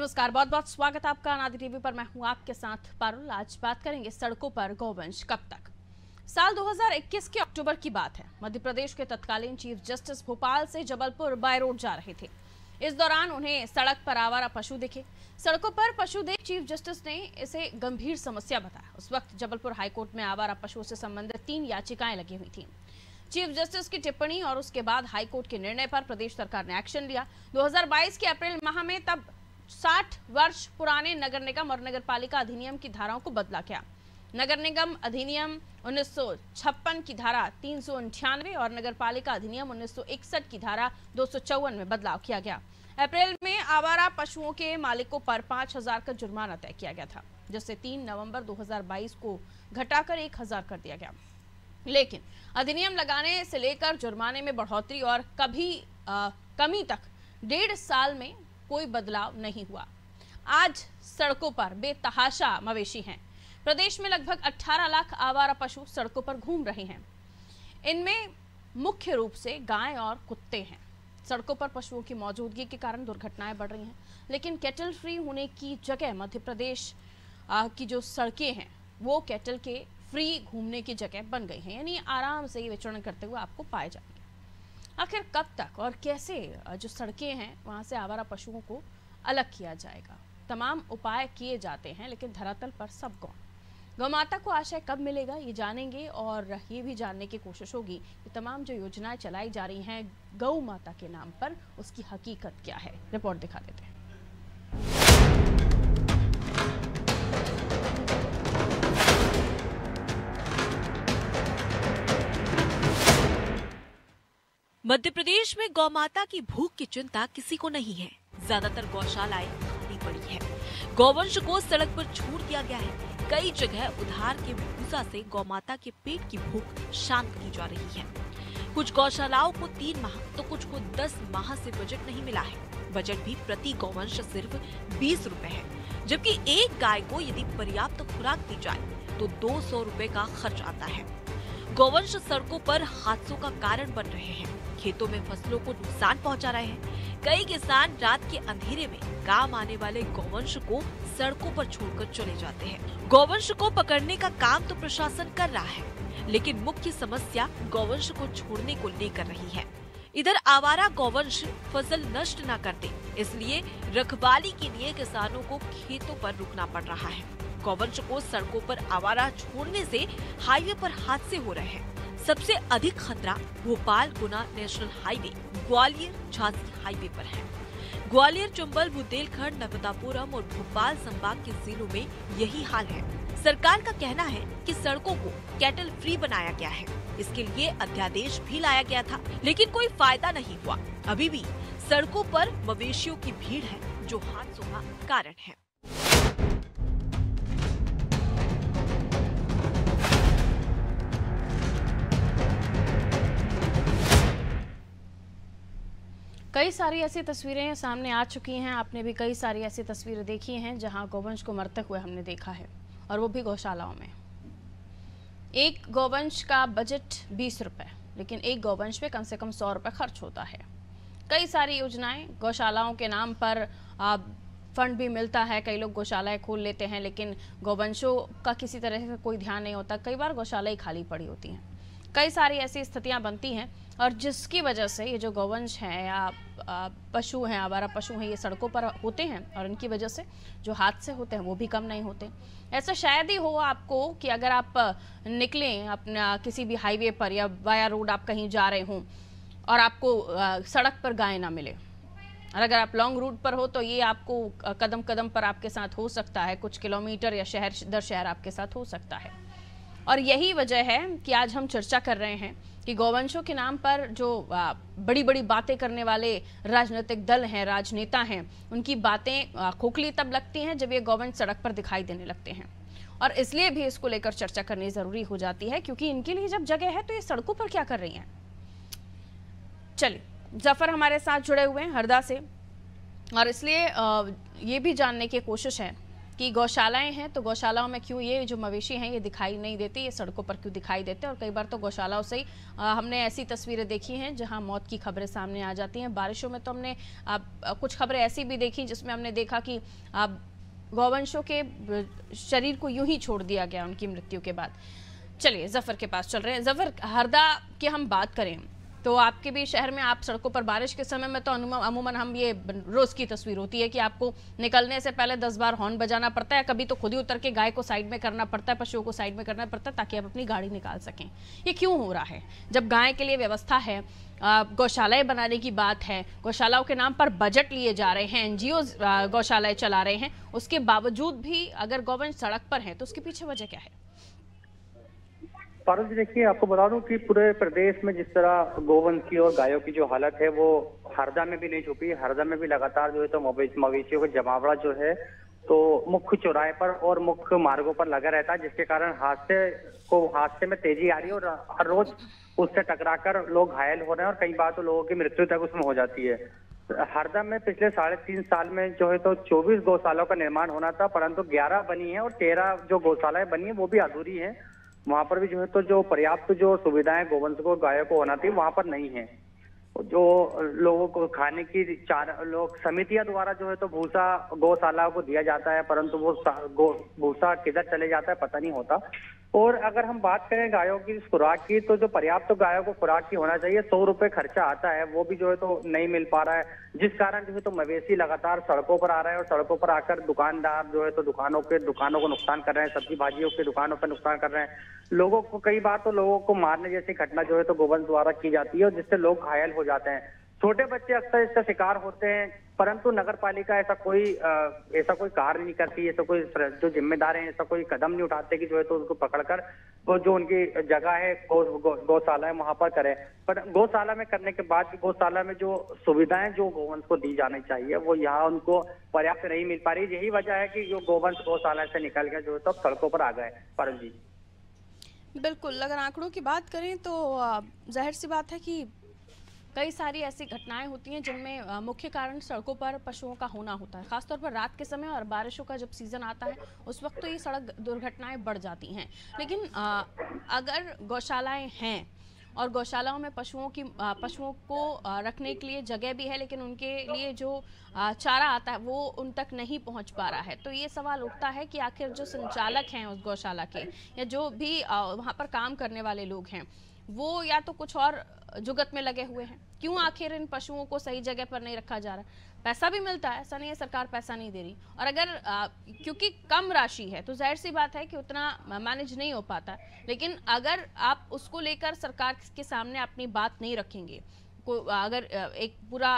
नमस्कार, बहुत बहुत स्वागत आपका अनादि टीवी पर। मैं हूं आपके साथ पारुल। आज बात करेंगे सड़कों पर गौवंश कब तक। साल 2021 के अक्टूबर की बात है। मध्य प्रदेश के तत्कालीन चीफ जस्टिस भोपाल से जबलपुर बाय रोड जा रहे थे। इस दौरान उन्हें सड़क पर आवारा पशु दिखे। सड़कों पर पशु देख चीफ जस्टिस ने इसे गंभीर समस्या बताया। उस वक्त जबलपुर हाईकोर्ट में आवारा पशुओं से संबंधित 3 याचिकाएं लगी हुई थी। चीफ जस्टिस की टिप्पणी और उसके बाद हाईकोर्ट के निर्णय पर प्रदेश सरकार ने एक्शन लिया। 2022 के अप्रैल माह में तब 60 वर्ष पुराने नगर निगम और नगर पालिका अधिनियम की धाराओं को बदला गया। नगर निगम अधिनियम 1956 की धारा 398 और नगर पालिका अधिनियम 1961 की धारा 254 में बदलाव किया गया। अप्रैल में आवारा पशुओं के मालिकों पर 5000 का जुर्माना तय किया गया था, जिसे 3 नवंबर 2022 को घटाकर 1000 कर दिया गया। लेकिन अधिनियम लगाने से लेकर जुर्माने में बढ़ोतरी और कमी तक 1.5 साल में कोई बदलाव नहीं हुआ। आज सड़कों पर बेतहाशा मवेशी हैं। प्रदेश में लगभग 18 लाख आवारा पशु सड़कों पर घूम रहे हैं। इनमें मुख्य रूप से गाय और कुत्ते हैं। सड़कों पर पशुओं की मौजूदगी के कारण दुर्घटनाएं बढ़ रही हैं, लेकिन कैटल फ्री होने की जगह मध्य प्रदेश की जो सड़कें हैं वो कैटल के फ्री घूमने की जगह बन गई हैं, यानी आराम से विचरण करते हुए आपको पाए जाएंगे। आखिर कब तक और कैसे जो सड़कें हैं वहां से आवारा पशुओं को अलग किया जाएगा? तमाम उपाय किए जाते हैं, लेकिन धरातल पर सब गौ माता को आशय कब मिलेगा, ये जानेंगे। और ये भी जानने की कोशिश होगी कि तमाम जो योजनाएं चलाई जा रही हैं गौ माता के नाम पर, उसकी हकीकत क्या है। रिपोर्ट दिखा देते हैं। मध्य प्रदेश में गौमाता की भूख की चिंता किसी को नहीं है। ज्यादातर गौशालाएं खाली पड़ी है। गौवंश को सड़क पर छोड़ दिया गया है। कई जगह उधार के भूसा से गौमाता के पेट की भूख शांत की जा रही है। कुछ गौशालाओं को 3 माह तो कुछ को 10 माह से बजट नहीं मिला है। बजट भी प्रति गौवंश सिर्फ 20 रुपए है, जबकि एक गाय को यदि पर्याप्त खुराक दी जाए तो 200 रुपए का खर्च आता है। गौवंश सड़कों पर हादसों का कारण बन रहे हैं। खेतों में फसलों को नुकसान पहुंचा रहे हैं। कई किसान रात के अंधेरे में काम आने वाले गौवंश को सड़कों पर छोड़कर चले जाते हैं। गौवंश को पकड़ने का काम तो प्रशासन कर रहा है, लेकिन मुख्य समस्या गौवंश को छोड़ने को लेकर रही है। इधर आवारा गौवंश फसल नष्ट न कर दे, इसलिए रखवाली के लिए किसानों को खेतों पर रुकना पड़ रहा है। गौवंश को सड़कों पर आवारा छोड़ने से हाईवे पर हादसे हो रहे हैं। सबसे अधिक खतरा Bhopal Guna national highway, Gwalior Jhansi highway पर है। ग्वालियर, चंबल, बुंदेलखंड, नर्मदापुरम और भोपाल संभाग के जिलों में यही हाल है। सरकार का कहना है कि सड़कों को कैटल फ्री बनाया गया है। इसके लिए अध्यादेश भी लाया गया था, लेकिन कोई फायदा नहीं हुआ। अभी भी सड़कों पर मवेशियों की भीड़ है, जो हादसों का कारण है। कई सारी ऐसी तस्वीरें सामने आ चुकी हैं। आपने भी कई सारी ऐसी तस्वीरें देखी हैं जहां गौवंश को मरते हुए हमने देखा है, और वो भी गौशालाओं में। एक गौवंश का बजट 20 रुपए, लेकिन एक गौवंश पे कम से कम 100 रुपए खर्च होता है। कई सारी योजनाएं गौशालाओं के नाम पर फंड भी मिलता है। कई लोग गौशालाएं खोल लेते हैं, लेकिन गौवंशों का किसी तरह से कोई ध्यान नहीं होता। कई बार गौशालाएं खाली पड़ी होती हैं। कई सारी ऐसी स्थितियां बनती हैं, और जिसकी वजह से ये जो गौवंश हैं या पशु हैं, आवारा पशु हैं, ये सड़कों पर होते हैं, और इनकी वजह से जो हादसे होते हैं वो भी कम नहीं होते। ऐसा शायद ही हो आपको कि अगर आप निकलें अपना किसी भी हाईवे पर या वाया रोड आप कहीं जा रहे हों और आपको सड़क पर गाय ना मिले, और अगर आप लॉन्ग रूट पर हो तो ये आपको कदम कदम पर आपके साथ हो सकता है। कुछ किलोमीटर या शहर दर शहर आपके साथ हो सकता है। और यही वजह है कि आज हम चर्चा कर रहे हैं कि गौवंशों के नाम पर जो बड़ी बड़ी बातें करने वाले राजनीतिक दल हैं, राजनेता हैं, उनकी बातें खोखली तब लगती हैं जब ये गौवंश सड़क पर दिखाई देने लगते हैं। और इसलिए भी इसको लेकर चर्चा करनी जरूरी हो जाती है, क्योंकि इनके लिए जब जगह है तो ये सड़कों पर क्या कर रही हैं। चलिए, जफर हमारे साथ जुड़े हुए हैं हरदा से, और इसलिए ये भी जानने की कोशिश है कि गौशालाएं हैं तो गौशालाओं में क्यों ये जो मवेशी हैं ये दिखाई नहीं देते, ये सड़कों पर क्यों दिखाई देते हैं। और कई बार तो गौशालाओं से ही हमने ऐसी तस्वीरें देखी हैं जहां मौत की खबरें सामने आ जाती हैं। बारिशों में तो हमने कुछ खबरें ऐसी भी देखी जिसमें हमने देखा कि गौवंशों के शरीर को यूं ही छोड़ दिया गया उनकी मृत्यु के बाद। चलिए जफर के पास चल रहे हैं। जफर, हरदा की हम बात करें तो आपके भी शहर में आप सड़कों पर बारिश के समय में तो अमूमन हम ये रोज की तस्वीर होती है कि आपको निकलने से पहले 10 बार हॉर्न बजाना पड़ता है, कभी तो खुद ही उतर के गाय को साइड में करना पड़ता है, पशुओं को साइड में करना पड़ता है ताकि आप अपनी गाड़ी निकाल सकें। ये क्यों हो रहा है जब गाय के लिए व्यवस्था है, गौशालाएं बनाने की बात है, गौशालाओं के नाम पर बजट लिए जा रहे हैं, एनजीओ गौशालाएं चला रहे हैं, उसके बावजूद भी अगर गौवंश सड़क पर है तो उसके पीछे वजह क्या है? पारुल जी, देखिए आपको बता दूं कि पूरे प्रदेश में जिस तरह गोवंश की और गायों की जो हालत है वो हरदा में भी नहीं छुपी। हरदा में भी लगातार जो है तो मवेशियों का जमावड़ा जो है तो मुख्य चौराहे पर और मुख्य मार्गों पर लगा रहता है, जिसके कारण हादसे में तेजी आ रही है और हर रोज उससे टकराकर लोग घायल हो रहे हैं और कई बार तो लोगों की मृत्यु तक उसमें हो जाती है। हरदा में पिछले 3.5 साल में जो है तो 24 गौशालाओं का निर्माण होना था, परंतु 11 बनी है और 13 जो गौशालाएं बनी है वो भी अधूरी है। वहां पर भी जो है तो जो पर्याप्त जो सुविधाएं गोवंश को गायों को होना थी वहां पर नहीं है। जो लोगों को खाने की लोग समितियां द्वारा जो है तो भूसा गौशालाओं को दिया जाता है, परंतु वो भूसा किधर चले जाता है पता नहीं होता। और अगर हम बात करें गायों की खुराक की तो जो पर्याप्त गायों को खुराक की होना चाहिए 100 रुपए खर्चा आता है, वो भी जो है तो नहीं मिल पा रहा है, जिस कारण जो है तो मवेशी लगातार सड़कों पर आ रहा है और सड़कों पर आकर दुकानदार जो है तो दुकानों को नुकसान कर रहे हैं, सब्जी भाजियों की दुकानों पर नुकसान कर रहे हैं। लोगों को कई बार तो लोगों को मारने जैसी घटना जो है तो गोवंश द्वारा की जाती है और जिससे लोग घायल हो जाते हैं। छोटे बच्चे अक्सर इसका शिकार होते हैं, परंतु नगर पालिका ऐसा कोई कार्य नहीं करती, ऐसा कोई जो जिम्मेदार है ऐसा कोई कदम नहीं उठाते कि जो है तो उनको पकड़कर वो जो उनकी जगह है गौशाला है वहां पर करें। पर गौशाला में करने के बाद गौशाला में जो सुविधाएं जो गोवंश को दी जानी चाहिए वो यहाँ उनको पर्याप्त नहीं मिल पा रही। यही वजह है कि जो गोवंश गौशाला से निकल गया जो है तो सड़कों पर आ गए। परम जी, बिल्कुल, अगर आंकड़ों की बात करें तो जाहिर सी बात है कि कई सारी ऐसी घटनाएं होती हैं जिनमें मुख्य कारण सड़कों पर पशुओं का होना होता है, खासतौर पर रात के समय और बारिशों का जब सीजन आता है उस वक्त तो ये सड़क दुर्घटनाएं बढ़ जाती हैं। लेकिन अगर गौशालाएं हैं और गौशालाओं में पशुओं को रखने के लिए जगह भी है लेकिन उनके लिए जो चारा आता है वो उन तक नहीं पहुंच पा रहा है, तो ये सवाल उठता है कि आखिर जो संचालक हैं उस गौशाला के या जो भी वहाँ पर काम करने वाले लोग हैं वो या तो कुछ और जुगत में लगे हुए हैं, क्यों आखिर इन पशुओं को सही जगह पर नहीं रखा जा रहा? पैसा भी मिलता है, ऐसा नहीं है सरकार पैसा नहीं दे रही, और अगर क्योंकि कम राशि है तो जाहिर सी बात है कि उतना मैनेज नहीं हो पाता। लेकिन अगर आप उसको लेकर सरकार के सामने अपनी बात नहीं रखेंगे, अगर एक पूरा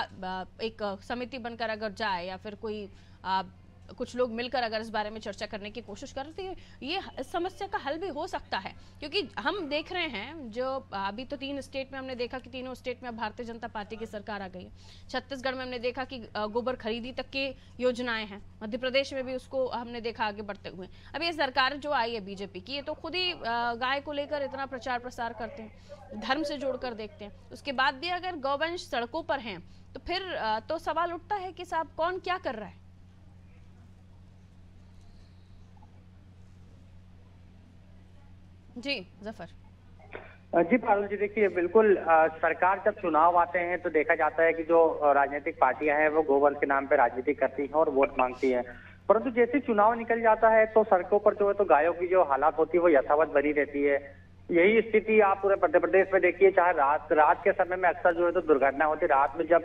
एक समिति बनकर अगर जाए या फिर कोई कुछ लोग मिलकर अगर इस बारे में चर्चा करने की कोशिश करें तो ये इस समस्या का हल भी हो सकता है। क्योंकि हम देख रहे हैं जो अभी तो 3 स्टेट में हमने देखा कि तीनों स्टेट में भारतीय जनता पार्टी की सरकार आ गई है। छत्तीसगढ़ में हमने देखा कि गोबर खरीदी तक की योजनाएं हैं, मध्य प्रदेश में भी उसको हमने देखा आगे बढ़ते हुए। अब ये सरकार जो आई है बीजेपी की, ये तो खुद ही गाय को लेकर इतना प्रचार प्रसार करते हैं, धर्म से जोड़कर देखते हैं, उसके बाद भी अगर गौवंश सड़कों पर हैं तो फिर तो सवाल उठता है कि साहब कौन क्या कर रहा है? जी जफर। जी पारुल जी, देखिए बिल्कुल सरकार जब चुनाव आते हैं तो देखा जाता है कि जो राजनीतिक पार्टियां हैं वो गोवंश के नाम पे राजनीति करती हैं और वोट मांगती हैं, परंतु जैसे चुनाव निकल जाता है तो सड़कों पर जो है तो गायों की जो हालात होती है वो यथावत बनी रहती है। यही स्थिति आप पूरे मध्य प्रदेश में देखिए, चाहे रात के समय में अक्सर जो है तो दुर्घटना होती है। रात में जब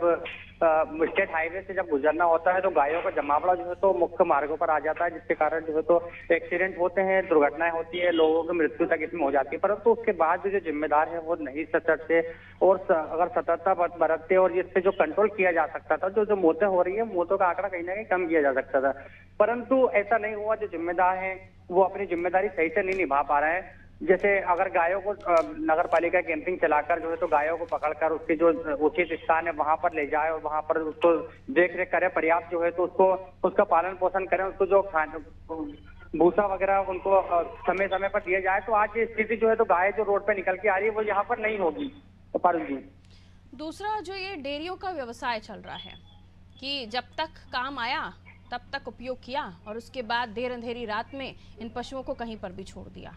स्टेट हाईवे से जब गुजरना होता है तो गायों का जमावड़ा जो है तो मुख्य मार्गों पर आ जाता है, जिसके कारण जो है तो एक्सीडेंट होते हैं, दुर्घटनाएं होती है, लोगों की मृत्यु तक इसमें हो जाती है। परंतु उसके बाद भी जो जिम्मेदार है वो नहीं सतर्कते और अगर सतर्कता बरतते और जिससे जो कंट्रोल किया जा सकता था, जो मौतें हो रही है मौतों का आंकड़ा कहीं ना कहीं कम किया जा सकता था, परंतु ऐसा नहीं हुआ। जो जिम्मेदार है वो अपनी जिम्मेदारी सही से नहीं निभा पा रहे हैं। जैसे अगर गायों को नगर पालिका कैंपिंग चलाकर जो है तो गायों को पकड़कर उसके जो उचित स्थान है वहां पर ले जाए और वहां पर उसको देख रेख करे, पर्याप्त जो है तो उसका पालन पोषण करें, उसको जो भूसा वगैरह उनको समय समय पर दिया जाए, तो आज ये स्थिति जो है तो गाय जो रोड पे निकल के आ रही है वो यहाँ पर नहीं होगी। तो पारुल जी, दूसरा जो ये डेयरियों का व्यवसाय चल रहा है कि जब तक काम आया तब तक उपयोग किया और उसके बाद देर अंधेरी रात में इन पशुओं को कहीं पर भी छोड़ दिया।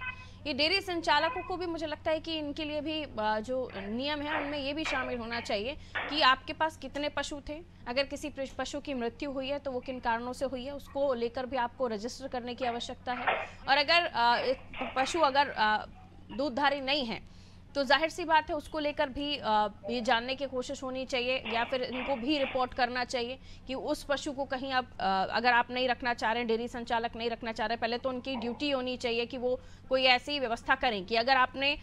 ये डेयरी संचालकों को भी मुझे लगता है कि इनके लिए भी जो नियम है उनमें ये भी शामिल होना चाहिए कि आपके पास कितने पशु थे, अगर किसी पशु की मृत्यु हुई है तो वो किन कारणों से हुई है, उसको लेकर भी आपको रजिस्टर करने की आवश्यकता है। और अगर एक पशु अगर दूधधारी नहीं है तो जाहिर सी बात है उसको लेकर भी ये जानने की कोशिश होनी चाहिए या फिर इनको भी रिपोर्ट करना चाहिए कि उस पशु को कहीं आप अगर आप नहीं रखना चाह रहे हैं, डेयरी संचालक नहीं रखना चाह रहे, पहले तो उनकी ड्यूटी होनी चाहिए कि वो कोई ऐसी व्यवस्था करें कि अगर आपने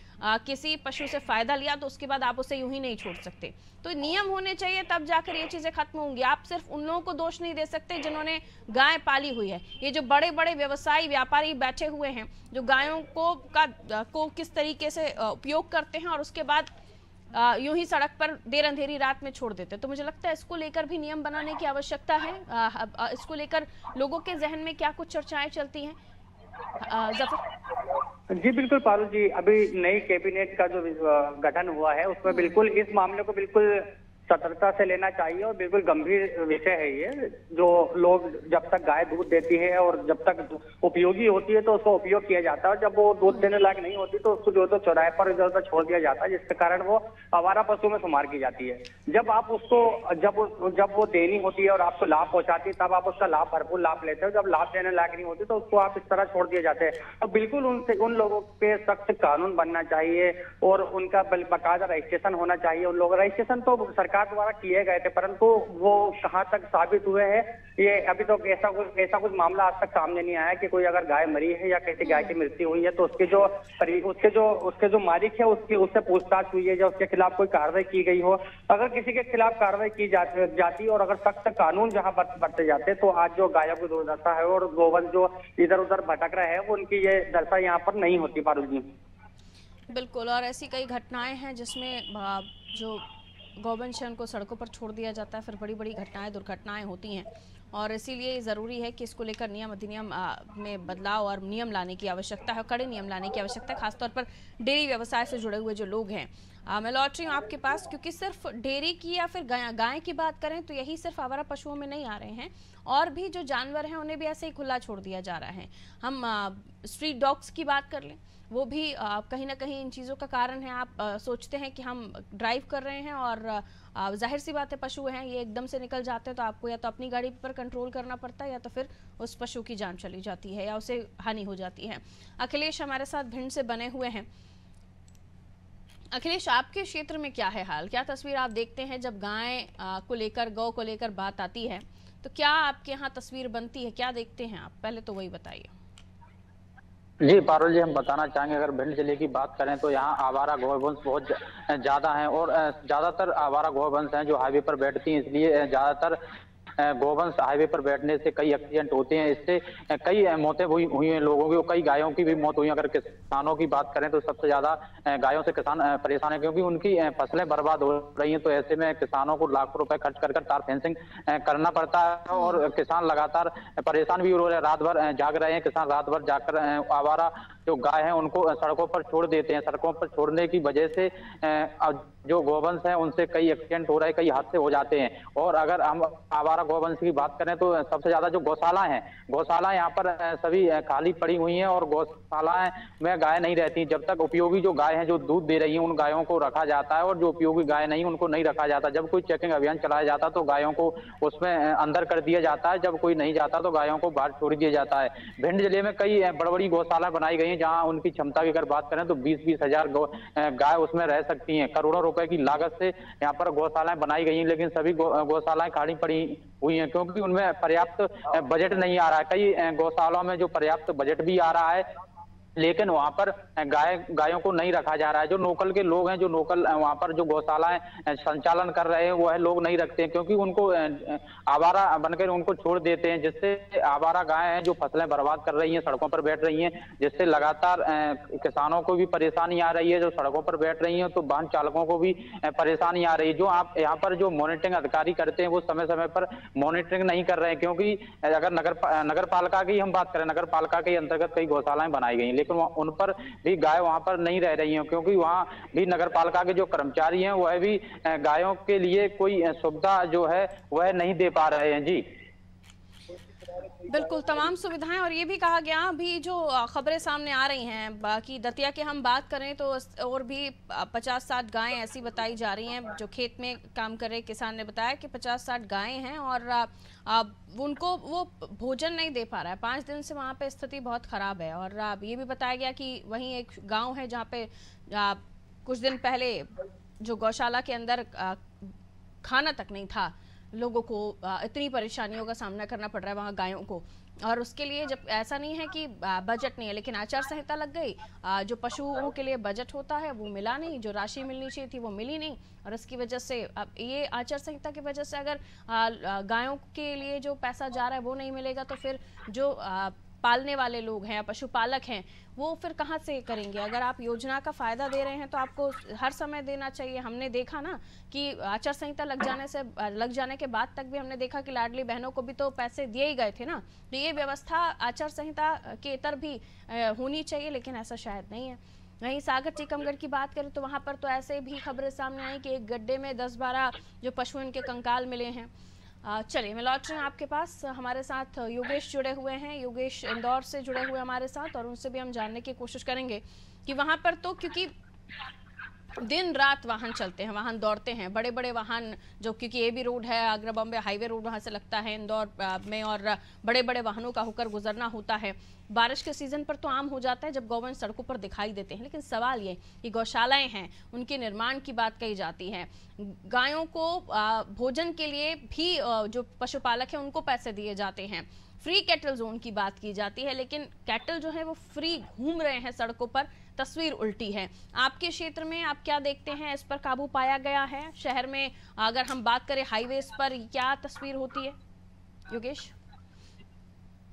किसी पशु से फायदा लिया तो उसके बाद आप उसे यूं ही नहीं छोड़ सकते। तो नियम होने चाहिए, तब जाकर ये चीजें खत्म होंगी। आप सिर्फ उन लोगों को दोष नहीं दे सकते जिन्होंने गाय पाली हुई है। ये जो बड़े बड़े व्यवसायी व्यापारी बैठे हुए हैं जो गायों को किस तरीके से उपयोग करते हैं और उसके बाद यूं ही सड़क पर देर अंधेरी रात में छोड़ देते हैं, तो मुझे लगता है इसको लेकर भी नियम बनाने की आवश्यकता है। इसको लेकर लोगों के जहन में क्या कुछ चर्चाएं चलती हैं? जफर जी बिल्कुल पारुल जी, अभी नई कैबिनेट का जो गठन हुआ है उसमें बिल्कुल इस मामले को बिल्कुल सतर्कता से लेना चाहिए और बिल्कुल गंभीर विषय है ये। जो लोग जब तक गाय दूध देती है और जब तक उपयोगी होती है तो उसका उपयोग किया जाता है, और जब वो दूध देने लायक नहीं होती तो उसको जो तो चौराहे पर इधर उधर छोड़ दिया जाता है, जिसके कारण वो आवारा पशु में शुमार की जाती है। जब आप उसको जब वो देनी होती है और आपको लाभ पहुंचाती है तब आप उसका लाभ भरपूर लाभ लेते हो, जब लाभ देने लायक नहीं होती तो उसको आप इस तरह छोड़ दिए जाते हैं। तो बिल्कुल उन लोगों पे सख्त कानून बनना चाहिए और उनका बाकायदा रजिस्ट्रेशन होना चाहिए। उन लोगों रजिस्ट्रेशन तो सरकार द्वारा किए गए थे, परंतु वो कहां तक साबित हुए हैं ये अभी तो ऐसा कुछ मामला आज तक सामने नहीं आया कि कोई अगर गाय मरी है या किसी गाय की मृत्यु हुई है तो उसके जो मालिक है उससे पूछताछ हुई है या उसके खिलाफ कोई कार्रवाई की गई हो। अगर किसी के खिलाफ कार्रवाई की जाती और अगर सख्त कानून जहां बरते जाते तो आज जो गायों की दुर्दशा है और गोवंश जो इधर उधर भटक रहे हैं वो उनकी ये दशा यहाँ पर नहीं होती पारुल जी। बिल्कुल, और ऐसी कई घटनाएं हैं जिसमें जो गौवंश है उनको सड़कों पर छोड़ दिया जाता है, फिर बड़ी बड़ी दुर्घटनाएं होती हैं और इसीलिए ज़रूरी है कि इसको लेकर नियम अधिनियम में बदलाव और नियम लाने की आवश्यकता है, कड़े नियम लाने की आवश्यकता है, खासतौर पर डेयरी व्यवसाय से जुड़े हुए जो लोग हैं। मैं लौट रही हूँ आपके पास, क्योंकि सिर्फ डेयरी की या फिर गाय की बात करें तो यही सिर्फ आवारा पशुओं में नहीं आ रहे हैं, और भी जो जानवर हैं उन्हें भी ऐसे ही खुला छोड़ दिया जा रहा है। हम स्ट्रीट डॉग्स की बात कर लें, वो भी कहीं ना कहीं इन चीज़ों का कारण है। आप सोचते हैं कि हम ड्राइव कर रहे हैं और जाहिर सी बात है पशु हैं ये एकदम से निकल जाते हैं तो आपको या तो अपनी गाड़ी पर कंट्रोल करना पड़ता है या तो फिर उस पशु की जान चली जाती है या उसे हानि हो जाती है। अखिलेश हमारे साथ भिंड से बने हुए हैं। अखिलेश, आपके क्षेत्र में क्या है हाल, क्या तस्वीर आप देखते हैं जब गाय को लेकर गौ को लेकर बात आती है तो क्या आपके यहाँ तस्वीर बनती है, क्या देखते हैं आप, पहले तो वही बताइए। जी पारुल जी, हम बताना चाहेंगे अगर भिंड जिले की बात करें तो यहाँ आवारा गौवंश बहुत ज्यादा हैं और ज्यादातर आवारा गौवंश हैं जो हाईवे पर बैठती हैं, इसलिए ज्यादातर गौवंश हाईवे पर बैठने से कई एक्सीडेंट होते हैं। इससे कई मौतें हुई हैं लोगों की, कई गायों की भी मौत हुई। अगर किसानों की बात करें तो सबसे ज्यादा गायों से किसान परेशान है क्योंकि उनकी फसलें बर्बाद हो रही हैं। तो ऐसे में किसानों को लाखों रुपए खर्च कर तार फेंसिंग करना पड़ता है और किसान लगातार परेशान भी हो रहे हैं। रात भर जाग रहे हैं किसान, रात भर जाकर आवारा जो गाय हैं उनको सड़कों पर छोड़ देते हैं। सड़कों पर छोड़ने की वजह से जो गौवंश हैं उनसे कई एक्सीडेंट हो रहे हैं, कई हादसे हो जाते हैं। और अगर हम आवारा गौवंश की बात करें तो सबसे ज्यादा जो गौशाला हैं, गौशाला यहाँ पर सभी खाली पड़ी हुई हैं और गौशालाएं में गाय नहीं रहती। जब तक उपयोगी जो गाय हैं जो दूध दे रही हैं उन गायों को रखा जाता है और जो उपयोगी गाय नहीं उनको नहीं रखा जाता। जब कोई चेकिंग अभियान चलाया जाता तो गायों को उसमें अंदर कर दिया जाता है, जब कोई नहीं जाता तो गायों को बाहर छोड़ दिया जाता है। भिंड जिले में कई बड़ी बड़ी गौशाला बनाई गई हैं जहाँ उनकी क्षमता की अगर बात करें तो 20-20 हजार गाय उसमें रह सकती हैं। करोड़ों रुपए की लागत से यहाँ पर गौशालाएं बनाई गई हैं, लेकिन सभी गौशालाएं खाली पड़ी हुई हैं क्योंकि उनमें पर्याप्त बजट नहीं आ रहा है। कई गौशालाओं में जो पर्याप्त बजट भी आ रहा है लेकिन वहां पर गायों को नहीं रखा जा रहा है। जो लोकल के लोग हैं, जो लोकल वहां पर जो गौशालाएं संचालन कर रहे हैं वो है लोग नहीं रखते हैं क्योंकि उनको आवारा बनकर उनको छोड़ देते हैं, जिससे आवारा गाय हैं जो फसलें बर्बाद कर रही हैं, सड़कों पर बैठ रही हैं, जिससे लगातार किसानों को भी परेशानी आ रही है। जो सड़कों पर बैठ रही है तो वाहन चालकों को भी परेशानी आ रही है। जो आप यहाँ पर जो मॉनिटरिंग अधिकारी करते हैं वो समय समय पर मॉनिटरिंग नहीं कर रहे हैं क्योंकि अगर नगर पालिका की हम बात करें, नगर पालिका के अंतर्गत कई गौशालाएं बनाई गई लेकिन उन पर भी गाय वहां पर नहीं रह रही हैं क्योंकि वहां भी नगर पालिका के जो कर्मचारी हैं वह भी गायों के लिए कोई सुविधा जो है वह नहीं दे पा रहे हैं। जी बिल्कुल तमाम सुविधाएं, और ये भी कहा गया अभी जो खबरें सामने आ रही हैं बाकी दतिया की हम बात करें तो और भी 50-60 गायें ऐसी बताई जा रही हैं जो खेत में काम कर रहे किसान ने बताया कि 50-60 गायें हैं और उनको वो भोजन नहीं दे पा रहा है। 5 दिन से वहाँ पे स्थिति बहुत खराब है। और ये भी बताया गया कि वहीं एक गाँव है जहाँ पे कुछ दिन पहले जो गौशाला के अंदर खाना तक नहीं था, लोगों को इतनी परेशानियों का सामना करना पड़ रहा है वहाँ गायों को। और उसके लिए जब ऐसा नहीं है कि बजट नहीं है, लेकिन आचार संहिता लग गई, जो पशुओं के लिए बजट होता है वो मिला नहीं, जो राशि मिलनी चाहिए थी वो मिली नहीं। और इसकी वजह से अब ये आचार संहिता की वजह से अगर गायों के लिए जो पैसा जा रहा है वो नहीं मिलेगा तो फिर जो पालने वाले लोग हैं, पशुपालक हैं, वो फिर कहाँ से करेंगे। अगर आप योजना का फायदा दे रहे हैं तो आपको हर समय देना चाहिए। हमने देखा ना कि आचार संहिता लग जाने के बाद तक भी हमने देखा कि लाडली बहनों को भी तो पैसे दिए ही गए थे ना। तो ये व्यवस्था आचार संहिता के इतर भी होनी चाहिए, लेकिन ऐसा शायद नहीं है। वहीं सागर टीकमगढ़ की बात करें तो वहां पर तो ऐसे भी खबरें सामने आई कि एक गड्ढे में 10-12 जो पशुओं के कंकाल मिले हैं। चलिए मैं लौट रही हूँ आपके पास। हमारे साथ योगेश जुड़े हुए हैं, योगेश इंदौर से जुड़े हुए हमारे साथ, और उनसे भी हम जानने की कोशिश करेंगे कि वहां पर तो क्योंकि दिन रात वाहन चलते हैं, वाहन दौड़ते हैं, बड़े बड़े वाहन जो, क्योंकि ये भी रोड है, आगरा बॉम्बे हाईवे रोड वहां से लगता है इंदौर में, और बड़े बड़े वाहनों का होकर गुजरना होता है। बारिश के सीजन पर तो आम हो जाता है जब गौवंश सड़कों पर दिखाई देते हैं, लेकिन सवाल ये कि गौशालाएं हैं, उनके निर्माण की बात कही जाती है, गायों को भोजन के लिए भी जो पशुपालक हैं उनको पैसे दिए जाते हैं, फ्री कैटल जोन की बात की जाती है, लेकिन कैटल जो है वो फ्री घूम रहे हैं सड़कों पर, तस्वीर उल्टी है। आपके क्षेत्र में आप क्या देखते हैं, इस पर काबू पाया गया है? शहर में अगर हम बात करें हाईवेज पर क्या तस्वीर होती है योगेश?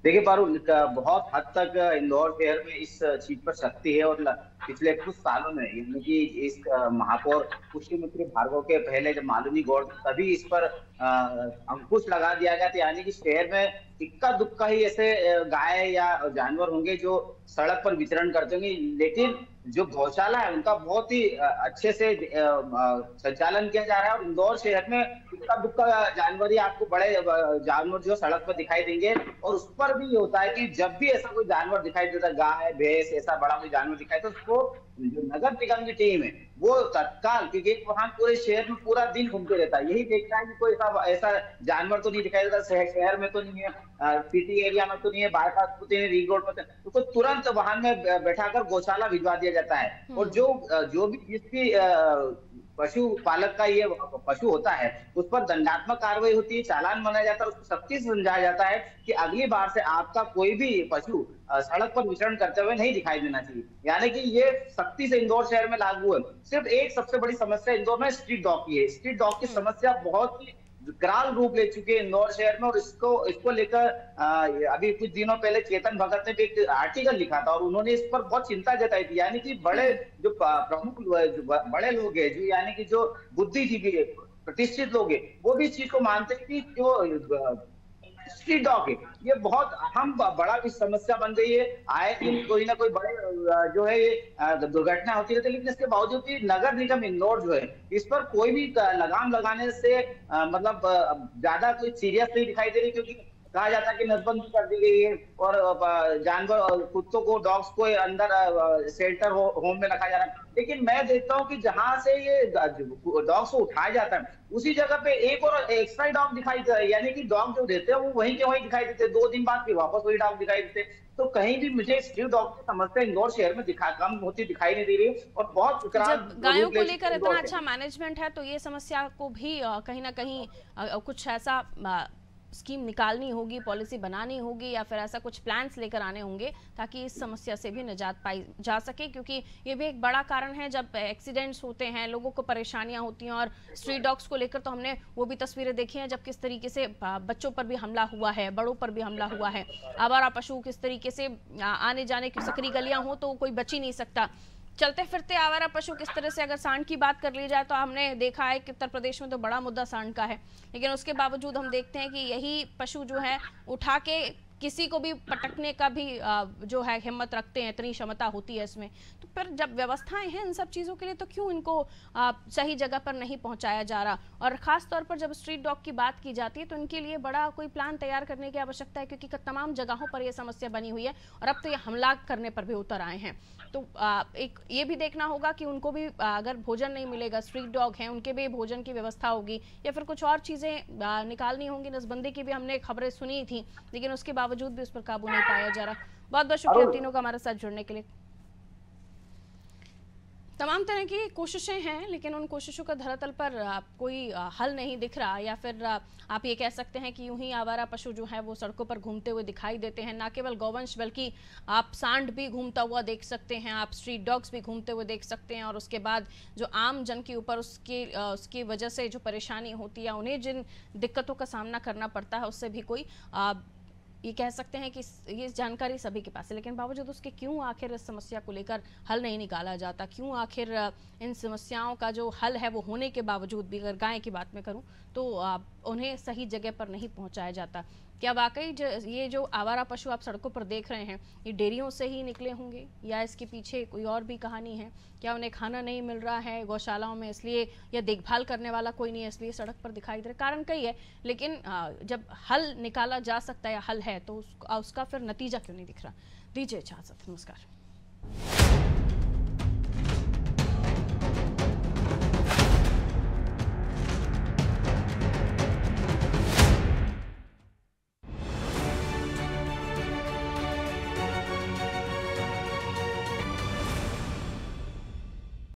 देखिए पारुल, बहुत हद तक इंदौर शहर में इस चीज पर शक्ति है, और पिछले कुछ सालों में यानी कि इस महापौर पुष्यमित्री भार्गव के पहले जब मालिनी गौड़ तभी इस पर अंकुश लगा दिया गया था। यानी कि शहर में इक्का दुक्का ही ऐसे गाय या जानवर होंगे जो सड़क पर विचरण करते होंगे, लेकिन जो गौशाला है उनका बहुत ही अच्छे से संचालन किया जा रहा है। और इंदौर शहर में इक्का दुक्का जानवर ही आपको, बड़े जानवर जो सड़क पर दिखाई देंगे। और उस पर भी ये होता है कि जब भी ऐसा कोई जानवर दिखाई देता है, गाय भैंस ऐसा बड़ा कोई जानवर दिखाई, तो उसको जो नगर निगम की टीम है वो तत्काल, क्योंकि वहां पूरे शहर में पूरा दिन घूमते रहता है, यही देखता है कि कोई ऐसा जानवर तो नहीं दिखाई देता, शहर में तो नहीं है, सिटी एरिया में तो नहीं है, बाईपास तो नहीं है, रिंग रोड में तो उसको तुरंत वाहन में बैठाकर गौशाला भिजवा दिया जाता है। और जो भी जिसकी पशुपालक का ये पशु होता है उस पर दंडात्मक कार्रवाई होती है, चालान बनाया जाता है, उसको सख्ती से समझाया जाता है कि अगली बार से आपका कोई भी पशु सड़क पर विचरण करते हुए नहीं दिखाई देना चाहिए। यानी कि ये सख्ती से इंदौर शहर में लागू है। सिर्फ एक सबसे बड़ी समस्या इंदौर में स्ट्रीट डॉग की है। स्ट्रीट डॉग की समस्या बहुत ही विकराल रूप ले चुके हैं इंदौर शहर में, और इसको लेकर अभी कुछ दिनों पहले चेतन भगत ने भी एक आर्टिकल लिखा था और उन्होंने इस पर बहुत चिंता जताई थी। यानी कि बड़े जो प्रमुख बड़े लोग हैं, जो यानी कि जो बुद्धिजीवी प्रतिष्ठित लोग हैं, वो भी इस चीज को मानते हैं कि जो स्ट्रीट डॉग है ये बहुत अहम बड़ा भी समस्या बन गई है। आए दिन कोई ना कोई बड़े जो है ये दुर्घटना होती रहती है, लेकिन इसके बावजूद भी नगर निगम इंदौर जो है इस पर कोई भी लगाम लगाने से मतलब ज्यादा कोई सीरियस नहीं दिखाई दे रही, क्योंकि कहा जाता है कि नसबंदी कर दी गई है और जानवर कुत्तों को, डॉग्स को अंदर शेल्टर होम में रखा जा रहा है। लेकिन मैं देखता हूँ कि जहां से ये डॉग्स को उठाया जाता है उसी जगह पे एक और एक्स्ट्रा डॉग दिखाई देता है, यानी कि डॉग जो देते हैं वो वहीं के वहीं दिखाई देते हैं, 2 दिन बाद फिर वापस वही डॉग दिखाई देते हैं। तो कहीं भी मुझे स्ट्रीट डॉग की समस्या इंदौर शहर में कम होती दिखाई नहीं दे रही, और बहुत गायों को लेकर इतना अच्छा मैनेजमेंट है तो ये समस्या को भी कहीं ना कहीं कुछ ऐसा स्कीम निकालनी होगी, पॉलिसी बनानी होगी, या फिर ऐसा कुछ प्लान्स लेकर आने होंगे ताकि इस समस्या से भी निजात पाई जा सके, क्योंकि ये भी एक बड़ा कारण है जब एक्सीडेंट्स होते हैं, लोगों को परेशानियां होती हैं। और स्ट्रीट डॉग्स को लेकर तो हमने वो भी तस्वीरें देखी हैं जब किस तरीके से बच्चों पर भी हमला हुआ है, बड़ों पर भी हमला हुआ है, आवारा पशु किस तरीके से आने जाने की सकरी गलियां हो तो कोई बच ही नहीं सकता। चलते फिरते आवारा पशु किस तरह से, अगर सांड की बात कर ली जाए तो हमने देखा है कि उत्तर प्रदेश में तो बड़ा मुद्दा सांड का है, लेकिन उसके बावजूद हम देखते हैं कि यही पशु जो है उठा के किसी को भी पटकने का भी जो है हिम्मत रखते हैं, इतनी क्षमता होती है इसमें। तो फिर जब व्यवस्थाएं हैं इन सब चीज़ों के लिए, तो क्यों इनको सही जगह पर नहीं पहुंचाया जा रहा? और ख़ास तौर पर जब स्ट्रीट डॉग की बात की जाती है तो इनके लिए बड़ा कोई प्लान तैयार करने की आवश्यकता है, क्योंकि तमाम जगहों पर यह समस्या बनी हुई है और अब तो ये हमला करने पर भी उतर आए हैं। तो एक ये भी देखना होगा कि उनको भी अगर भोजन नहीं मिलेगा, स्ट्रीट डॉग हैं, उनके भी भोजन की व्यवस्था होगी या फिर कुछ और चीज़ें निकालनी होंगी। नसबंदी की भी हमने खबरें सुनी थी, लेकिन उसके बावजूद भी उस पर काबू नहीं पाया जा रहा। बहुत बहुत शुक्रिया तीनों का हमारे साथ जुड़ने के लिए। तमाम तरह की कोशिशें हैं, लेकिन उन कोशिशों का धरातल पर कोई हल नहीं दिख रहा, या फिर आप ये कह सकते हैं कि यूं ही आवारा पशु जो है वो सड़कों पर घूमते हुए दिखाई देते हैं। ना केवल गौवंश बल्कि आप सांड भी घूमता हुआ देख सकते हैं, आप स्ट्रीट डॉग्स भी घूमते हुए देख सकते हैं। और उसके बाद जो आम जन के ऊपर उसकी वजह से जो परेशानी होती है, उन्हें जिन दिक्कतों का सामना करना पड़ता है, उससे भी कोई ये कह सकते हैं कि ये जानकारी सभी के पास है, लेकिन बावजूद उसके क्यों आखिर इस समस्या को लेकर हल नहीं निकाला जाता? क्यों आखिर इन समस्याओं का जो हल है वो होने के बावजूद भी, अगर गाय की बात मैं करूं तो उन्हें सही जगह पर नहीं पहुंचाया जाता? क्या वाकई ये जो आवारा पशु आप सड़कों पर देख रहे हैं, ये डेयरियों से ही निकले होंगे या इसके पीछे कोई और भी कहानी है? क्या उन्हें खाना नहीं मिल रहा है गौशालाओं में इसलिए, या देखभाल करने वाला कोई नहीं है इसलिए सड़क पर दिखाई दे रहे? कारण कई है, लेकिन जब हल निकाला जा सकता है या हल है तो उसका फिर नतीजा क्यों नहीं दिख रहा? दीजिए इजाजत, नमस्कार।